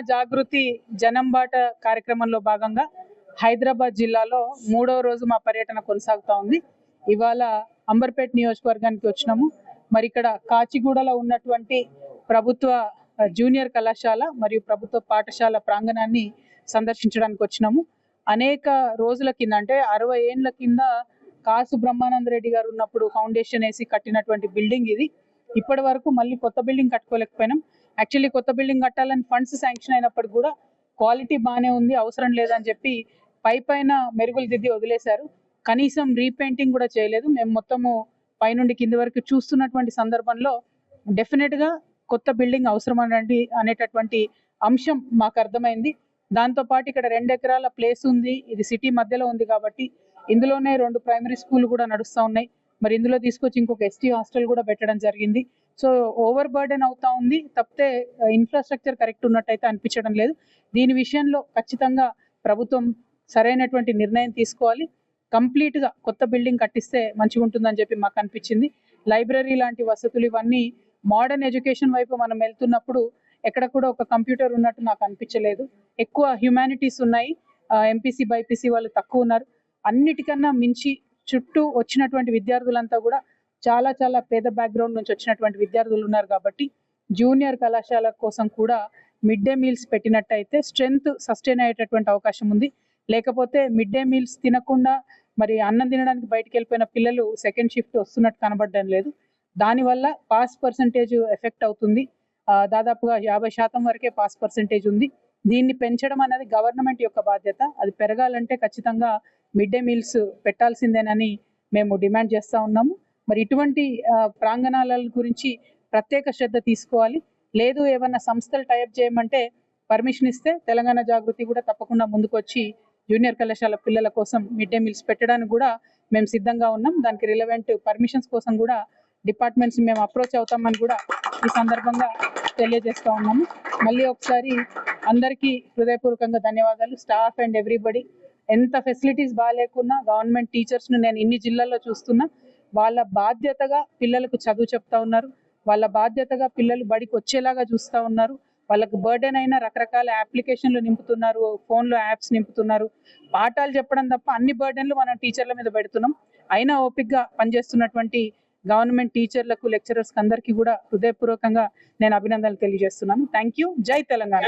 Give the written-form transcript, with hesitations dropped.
జాగృతి జనంబాట కార్యక్రమంలో భాగంగా హైదరాబాద్ జిల్లాలో 3వ రోజు మా పర్యటన కొనసాగుతా ఉంది. ఇవాళ అంబర్పేట్ నియోజకవర్గానికి వచ్చినాము. మరి ఇక్కడ కాచిగూడలో ఉన్నటువంటి ప్రభుత్వ జూనియర్ కళాశాల మరియు ప్రభుత్వ పాఠశాల ప్రాంగణాన్ని సందర్శించడానికి వచ్చినాము. అనేక రోజుల కింద అంటే 60 ఏళ్ల కింద కాసు బ్రహ్మానంద రెడ్డి గారు ఉన్నప్పుడు ఫౌండేషన్ వేసి కట్టినటువంటి బిల్డింగ్ ఇది. ఇప్పటి వరకు మళ్ళీ కొత్త బిల్డింగ్ కట్టుకోలేకపోయినాం. యాక్చువల్లీ కొత్త బిల్డింగ్ కట్టాలని ఫండ్స్ శాంక్షన్ అయినప్పుడు కూడా క్వాలిటీ బాగానే ఉంది, అవసరం లేదని చెప్పి పైన మెరుగులు దిద్ది వదిలేశారు. కనీసం రీపెయింటింగ్ కూడా చేయలేదు. మేము మొత్తము పైనుండి కింది వరకు చూస్తున్నటువంటి సందర్భంలో డెఫినెట్గా కొత్త బిల్డింగ్ అవసరం అనేటటువంటి అంశం మాకు అర్థమైంది. దాంతోపాటు ఇక్కడ 2 ఎకరాల ప్లేస్ ఉంది, ఇది సిటీ మధ్యలో ఉంది కాబట్టి ఇందులోనే 2 ప్రైమరీ స్కూల్ కూడా నడుస్తూ ఉన్నాయి. మరి ఇందులో తీసుకొచ్చి ఇంకొక ఎస్టీ హాస్టల్ కూడా పెట్టడం జరిగింది. సో ఓవర్ బర్డెన్ అవుతా ఉంది తప్పితే ఇన్ఫ్రాస్ట్రక్చర్ కరెక్ట్ ఉన్నట్టయితే అనిపించడం లేదు. దీని విషయంలో ఖచ్చితంగా ప్రభుత్వం సరైనటువంటి నిర్ణయం తీసుకోవాలి. కంప్లీట్గా కొత్త బిల్డింగ్ కట్టిస్తే మంచిగా ఉంటుందని చెప్పి మాకు అనిపించింది. లైబ్రరీ లాంటి వసతులు ఇవన్నీ మోడర్న్ ఎడ్యుకేషన్ వైపు మనం వెళ్తున్నప్పుడు ఎక్కడ కూడా ఒక కంప్యూటర్ ఉన్నట్టు నాకు అనిపించలేదు. ఎక్కువ హ్యుమానిటీస్ ఉన్నాయి, ఎంపీసీ బైపీసీ వాళ్ళు తక్కువ ఉన్నారు. అన్నిటికన్నా మించి చుట్టూ వచ్చినటువంటి విద్యార్థులంతా కూడా చాలా చాలా పేద బ్యాక్గ్రౌండ్ నుంచి వచ్చినటువంటి విద్యార్థులు ఉన్నారు కాబట్టి జూనియర్ కళాశాల కోసం కూడా మిడ్ డే మీల్స్ పెట్టినట్టయితే స్ట్రెంగ్త్ సస్టైన్ అయ్యేటటువంటి అవకాశం ఉంది. లేకపోతే మిడ్ డే మీల్స్ తినకుండా మరి అన్నం తినడానికి బయటకు వెళ్ళిపోయిన పిల్లలు సెకండ్ షిఫ్ట్ వస్తున్నట్టు కనబడడం లేదు. దానివల్ల పాస్ పర్సంటేజ్ ఎఫెక్ట్ అవుతుంది. దాదాపుగా 50% వరకే పాస్ పర్సంటేజ్ ఉంది. దీన్ని పెంచడం అనేది గవర్నమెంట్ యొక్క బాధ్యత. అది పెరగాలంటే ఖచ్చితంగా మిడ్ డే మీల్స్ పెట్టాల్సిందేనని మేము డిమాండ్ చేస్తూ ఉన్నాము. మరి ఇటువంటి ప్రాంగణాల గురించి ప్రత్యేక శ్రద్ధ తీసుకోవాలి. లేదు ఏమన్నా సంస్థలు టైప్ చేయమంటే పర్మిషన్ ఇస్తే తెలంగాణ జాగృతి కూడా తప్పకుండా ముందుకొచ్చి జూనియర్ కళాశాల పిల్లల కోసం మిడ్ డే మీల్స్ పెట్టడానికి కూడా మేము సిద్ధంగా ఉన్నాం. దానికి రిలవెంట్ పర్మిషన్స్ కోసం కూడా డిపార్ట్మెంట్స్ మేము అప్రోచ్ అవుతామని కూడా ఈ సందర్భంగా తెలియజేస్తూ ఉన్నాము. మళ్ళీ ఒకసారి అందరికీ హృదయపూర్వకంగా ధన్యవాదాలు. Staff and everybody. ఎంత ఫెసిలిటీస్ బాగాలేకున్నా గవర్నమెంట్ టీచర్స్ను నేను ఇన్ని జిల్లాల్లో చూస్తున్నా. వాళ్ళ బాధ్యతగా పిల్లలకు చదువు చెప్తా ఉన్నారు, వాళ్ళ బాధ్యతగా పిల్లలు బడికి వచ్చేలాగా చూస్తూ ఉన్నారు. వాళ్ళకు బర్డెన్ అయిన రకరకాల అప్లికేషన్లు నింపుతున్నారు, ఫోన్లో యాప్స్ నింపుతున్నారు. పాఠాలు చెప్పడం తప్ప అన్ని బర్డెన్లు మనం టీచర్ల మీద పెడుతున్నాం. అయినా ఓపికగా పనిచేస్తున్నటువంటి గవర్నమెంట్ టీచర్లకు, లెక్చరర్స్కి అందరికీ కూడా హృదయపూర్వకంగా నేను అభినందనలు తెలియజేస్తున్నాను. Thank you. జై తెలంగాణ.